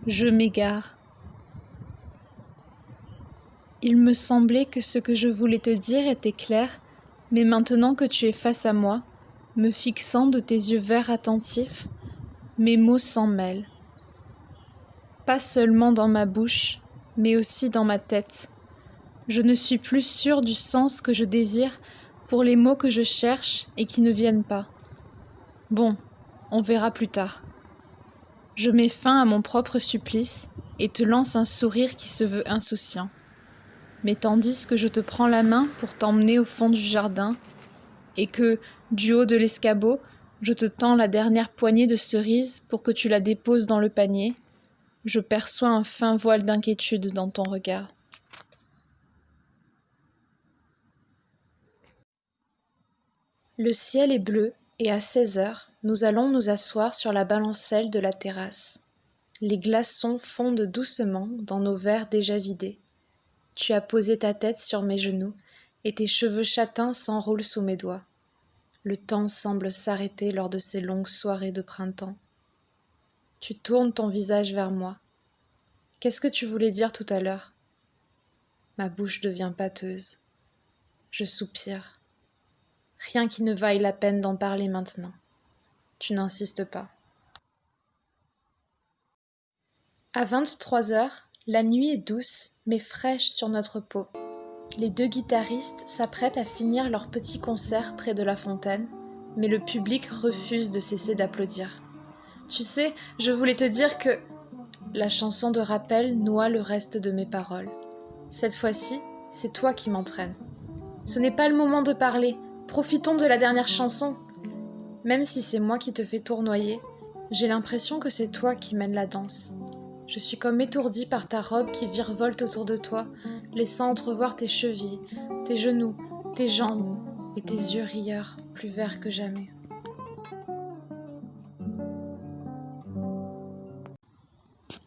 Je m'égare. Il me semblait que ce que je voulais te dire était clair, mais maintenant que tu es face à moi, me fixant de tes yeux verts attentifs, mes mots s'en mêlent. Pas seulement dans ma bouche, mais aussi dans ma tête. Je ne suis plus sûre du sens que je désire pour les mots que je cherche et qui ne viennent pas. Bon, on verra plus tard. Je mets fin à mon propre supplice et te lance un sourire qui se veut insouciant. Mais tandis que je te prends la main pour t'emmener au fond du jardin et que, du haut de l'escabeau, je te tends la dernière poignée de cerises pour que tu la déposes dans le panier, je perçois un fin voile d'inquiétude dans ton regard. Le ciel est bleu et à 16 heures, nous allons nous asseoir sur la balancelle de la terrasse. Les glaçons fondent doucement dans nos verres déjà vidés. Tu as posé ta tête sur mes genoux et tes cheveux châtains s'enroulent sous mes doigts. Le temps semble s'arrêter lors de ces longues soirées de printemps. Tu tournes ton visage vers moi. Qu'est-ce que tu voulais dire tout à l'heure ? Ma bouche devient pâteuse. Je soupire. Rien qui ne vaille la peine d'en parler maintenant. Tu n'insistes pas. À 23 heures, la nuit est douce mais fraîche sur notre peau. Les deux guitaristes s'apprêtent à finir leur petit concert près de la fontaine, mais le public refuse de cesser d'applaudir. Tu sais, je voulais te dire que... La chanson de rappel noie le reste de mes paroles. Cette fois-ci, c'est toi qui m'entraînes. Ce n'est pas le moment de parler, profitons de la dernière chanson. Même si c'est moi qui te fais tournoyer, j'ai l'impression que c'est toi qui mènes la danse. Je suis comme étourdie par ta robe qui virevolte autour de toi, laissant entrevoir tes chevilles, tes genoux, tes jambes et tes yeux rieurs, plus verts que jamais.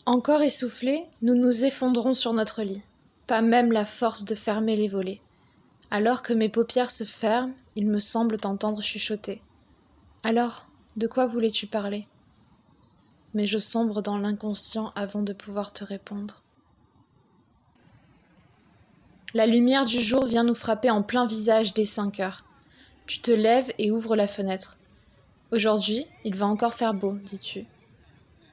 Encore essoufflés, nous nous effondrons sur notre lit. Pas même la force de fermer les volets. Alors que mes paupières se ferment, il me semble t'entendre chuchoter. Alors, de quoi voulais-tu parler ? Mais je sombre dans l'inconscient avant de pouvoir te répondre. La lumière du jour vient nous frapper en plein visage dès 5 heures. Tu te lèves et ouvres la fenêtre. Aujourd'hui, il va encore faire beau, dis-tu.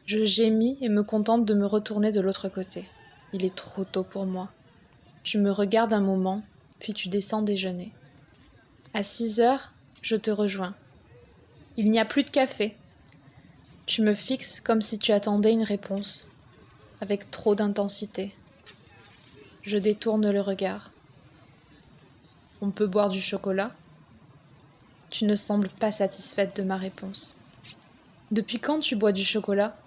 Je gémis et me contente de me retourner de l'autre côté. Il est trop tôt pour moi. Tu me regardes un moment, puis tu descends déjeuner. À 6 heures, je te rejoins. Il n'y a plus de café. Tu me fixes comme si tu attendais une réponse, avec trop d'intensité. Je détourne le regard. On peut boire du chocolat ? Tu ne sembles pas satisfaite de ma réponse. Depuis quand tu bois du chocolat ?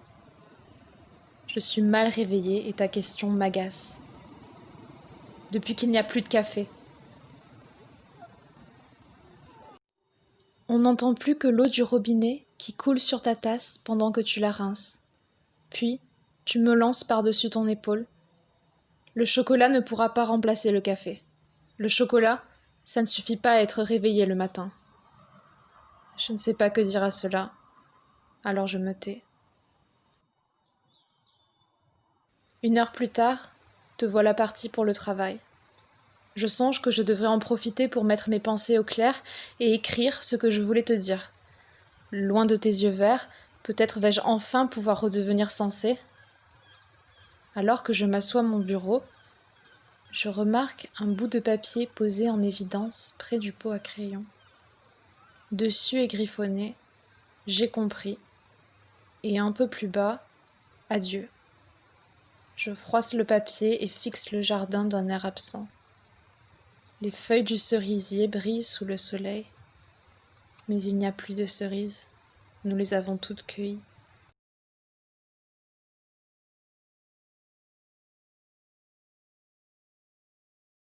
Je suis mal réveillée et ta question m'agace. Depuis qu'il n'y a plus de café. On n'entend plus que l'eau du robinet qui coule sur ta tasse pendant que tu la rinces. Puis, tu me lances par-dessus ton épaule. Le chocolat ne pourra pas remplacer le café. Le chocolat, ça ne suffit pas à être réveillé le matin. Je ne sais pas que dire à cela, alors je me tais. 1 heure plus tard, te voilà partie pour le travail. Je songe que je devrais en profiter pour mettre mes pensées au clair et écrire ce que je voulais te dire. Loin de tes yeux verts, peut-être vais-je enfin pouvoir redevenir sensée. Alors que je m'assois à mon bureau, je remarque un bout de papier posé en évidence près du pot à crayon. Dessus est griffonné « J'ai compris » et un peu plus bas « Adieu ». Je froisse le papier et fixe le jardin d'un air absent. Les feuilles du cerisier brillent sous le soleil, mais il n'y a plus de cerises, nous les avons toutes cueillies.